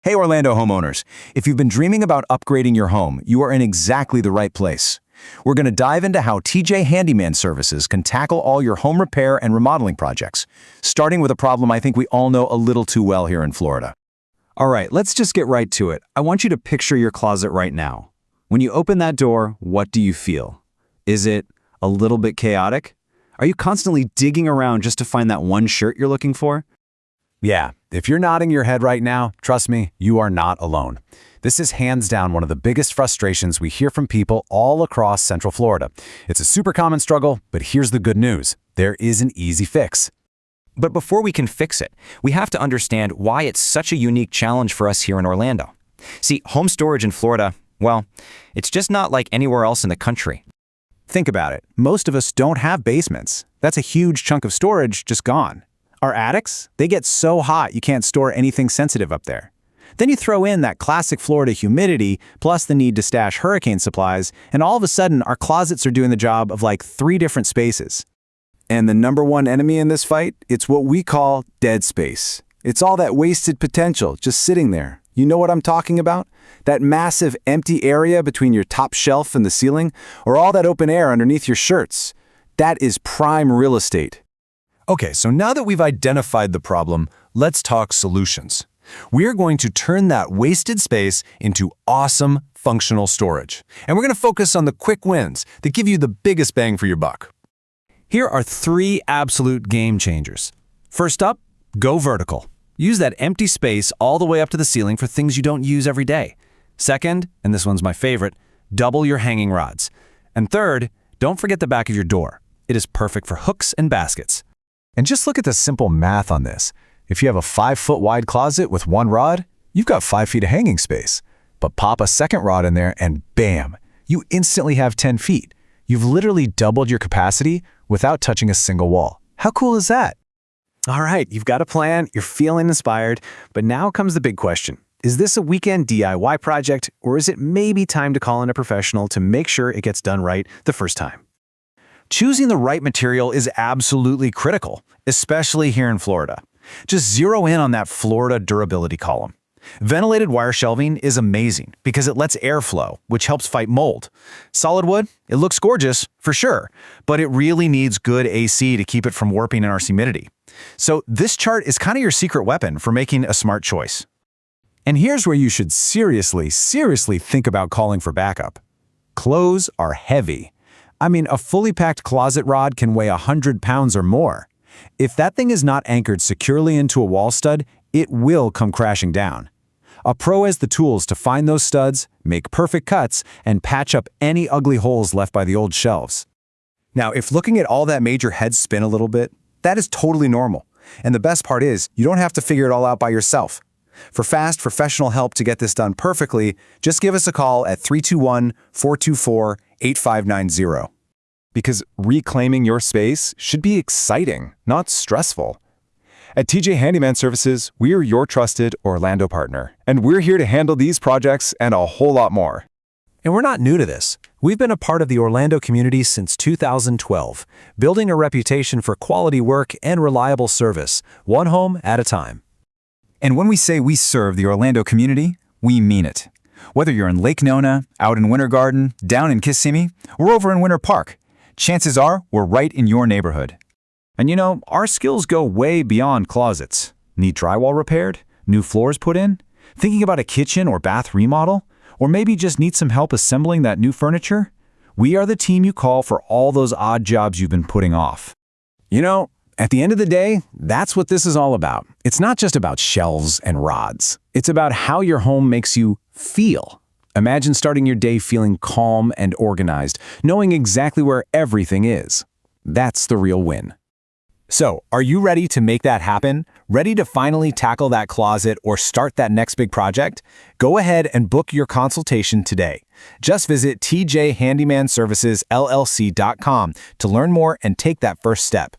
Hey Orlando homeowners, if you've been dreaming about upgrading your home, you are in exactly the right place. We're going to dive into how TJ Handyman Services can tackle all your home repair and remodeling projects, starting with a problem I think we all know a little too well here in Florida. All right, let's just get right to it. I want you to picture your closet right now. When you open that door, what do you feel? Is it a little bit chaotic? Are you constantly digging around just to find that one shirt you're looking for? Yeah, if you're nodding your head right now, trust me, you are not alone. This is hands down one of the biggest frustrations we hear from people all across Central Florida. It's a super common struggle, but here's the good news. There is an easy fix. But before we can fix it, we have to understand why it's such a unique challenge for us here in Orlando. See, home storage in Florida, well, it's just not like anywhere else in the country. Think about it. Most of us don't have basements. That's a huge chunk of storage just gone. Our attics, they get so hot you can't store anything sensitive up there. Then you throw in that classic Florida humidity, plus the need to stash hurricane supplies, and all of a sudden our closets are doing the job of like 3 different spaces. And the number one enemy in this fight, it's what we call dead space. It's all that wasted potential just sitting there. You know what I'm talking about? That massive empty area between your top shelf and the ceiling, or all that open air underneath your shirts. That is prime real estate. Okay, so now that we've identified the problem, let's talk solutions. We're going to turn that wasted space into awesome, functional storage. And we're going to focus on the quick wins that give you the biggest bang for your buck. Here are 3 absolute game changers. First up, go vertical. Use that empty space all the way up to the ceiling for things you don't use every day. Second, and this one's my favorite, double your hanging rods. And third, don't forget the back of your door. It is perfect for hooks and baskets. And just look at the simple math on this. If you have a 5-foot wide closet with 1 rod, you've got 5 feet of hanging space. But pop a second rod in there and bam, you instantly have 10 feet. You've literally doubled your capacity without touching a single wall. How cool is that? All right, you've got a plan, you're feeling inspired, but now comes the big question. Is this a weekend DIY project, or is it maybe time to call in a professional to make sure it gets done right the first time? Choosing the right material is absolutely critical, especially here in Florida. Just zero in on that Florida durability column. Ventilated wire shelving is amazing because it lets air flow, which helps fight mold. Solid wood, it looks gorgeous, for sure, but it really needs good AC to keep it from warping in our humidity. So this chart is kind of your secret weapon for making a smart choice. And here's where you should seriously think about calling for backup. Clothes are heavy. I mean, a fully packed closet rod can weigh 100 pounds or more. If that thing is not anchored securely into a wall stud, it will come crashing down. A pro has the tools to find those studs, make perfect cuts, and patch up any ugly holes left by the old shelves. Now, if looking at all that made your head spin a little bit, that is totally normal. And the best part is, you don't have to figure it all out by yourself. For fast, professional help to get this done perfectly, just give us a call at 321-424-8590. Because reclaiming your space should be exciting, not stressful. At TJ Handyman Services, we're your trusted Orlando partner, and we're here to handle these projects and a whole lot more. And we're not new to this. We've been a part of the Orlando community since 2012, building a reputation for quality work and reliable service, one home at a time. And when we say we serve the Orlando community, we mean it. Whether you're in Lake Nona, out in Winter Garden, down in Kissimmee, or over in Winter Park, chances are we're right in your neighborhood. And you know, our skills go way beyond closets. Need drywall repaired? New floors put in? Thinking about a kitchen or bath remodel? Or maybe just need some help assembling that new furniture? We are the team you call for all those odd jobs you've been putting off. You know, at the end of the day, that's what this is all about. It's not just about shelves and rods. It's about how your home makes you feel. Imagine starting your day feeling calm and organized, knowing exactly where everything is. That's the real win. So, are you ready to make that happen? Ready to finally tackle that closet or start that next big project? Go ahead and book your consultation today. Just visit tjhandymanservicesllc.com to learn more and take that first step.